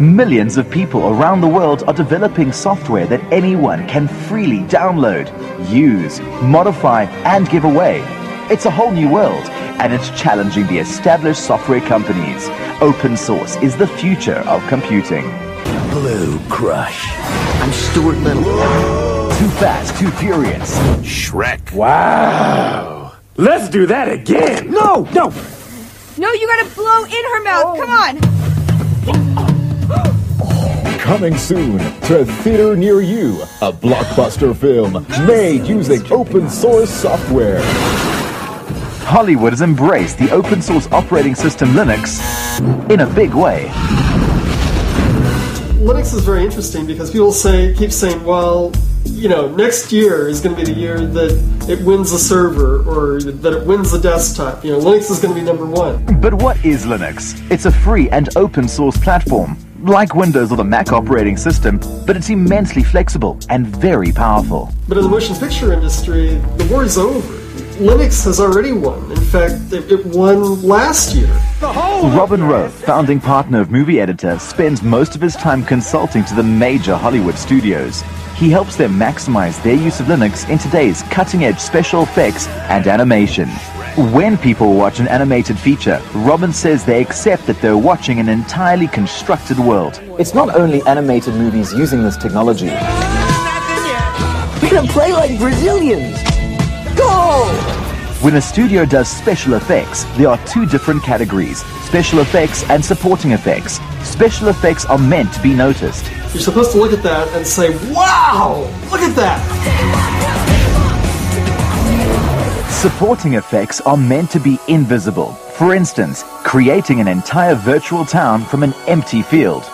Millions of people around the world are developing software that anyone can freely download, use, modify, and give away. It's a whole new world, and it's challenging the established software companies. Open source is the future of computing. Blue Crush. I'm Stuart Little. Too Fast, Too Furious. Shrek. Wow. Let's do that again. No, no. No, you gotta blow in her mouth. Come on. Coming soon to a theater near you, a blockbuster film made using open source software. Hollywood has embraced the open source operating system Linux in a big way. Linux is very interesting because people keep saying, well, you know, next year is going to be the year that it wins the server or that it wins the desktop. You know, Linux is going to be number one. But what is Linux? It's a free and open source platform, like Windows or the Mac operating system, but it's immensely flexible and very powerful. But in the motion picture industry, the war is over. Linux has already won. In fact, it won last year. Robin Rowe, founding partner of Movie Editor, spends most of his time consulting to the major Hollywood studios. He helps them maximize their use of Linux in today's cutting-edge special effects and animation. When people watch an animated feature, Robin says they accept that they're watching an entirely constructed world. It's not only animated movies using this technology. We're gonna play like Brazilians. Go! When a studio does special effects, there are two different categories: special effects and supporting effects. Special effects are meant to be noticed. You're supposed to look at that and say, wow, look at that! Supporting effects are meant to be invisible. For instance, creating an entire virtual town from an empty field,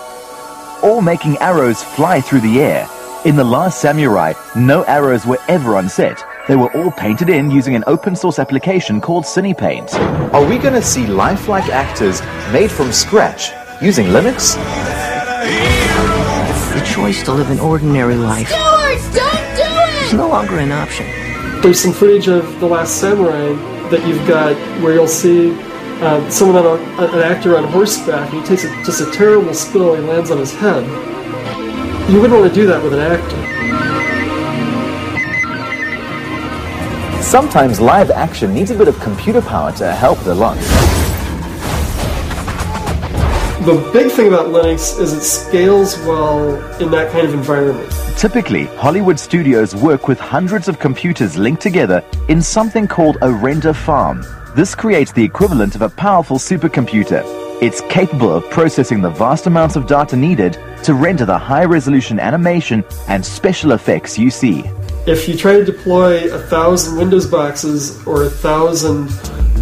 or making arrows fly through the air. In The Last Samurai, no arrows were ever on set. They were all painted in using an open source application called CinePaint. Are we going to see lifelike actors made from scratch using Linux? The choice to live an ordinary life. Stuart, don't do it! It's no longer an option. There's some footage of The Last Samurai that you've got where you'll see an actor on horseback, and he takes just a terrible spill, and he lands on his head. You wouldn't want to do that with an actor. Sometimes live action needs a bit of computer power to help it along. The big thing about Linux is it scales well in that kind of environment. Typically, Hollywood studios work with hundreds of computers linked together in something called a render farm. This creates the equivalent of a powerful supercomputer. It's capable of processing the vast amounts of data needed to render the high-resolution animation and special effects you see. If you try to deploy 1,000 Windows boxes or 1,000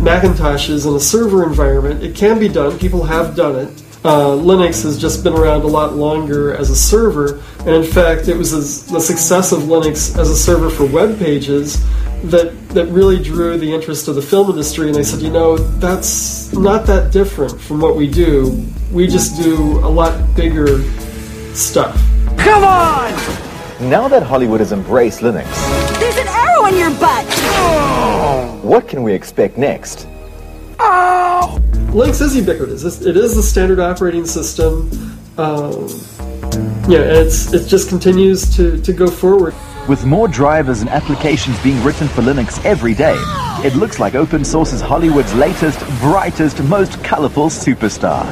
Macintoshes in a server environment, it can be done. People have done it. Linux has just been around a lot longer as a server, and in fact it was the success of Linux as a server for web pages that really drew the interest of the film industry, and they said, you know, that's not that different from what we do. We just do a lot bigger stuff. Come on! Now that Hollywood has embraced Linux, There's an arrow in your butt! what can we expect next? Linux is ubiquitous. It is the standard operating system. It just continues to go forward. With more drivers and applications being written for Linux every day, it looks like open source is Hollywood's latest, brightest, most colorful superstar.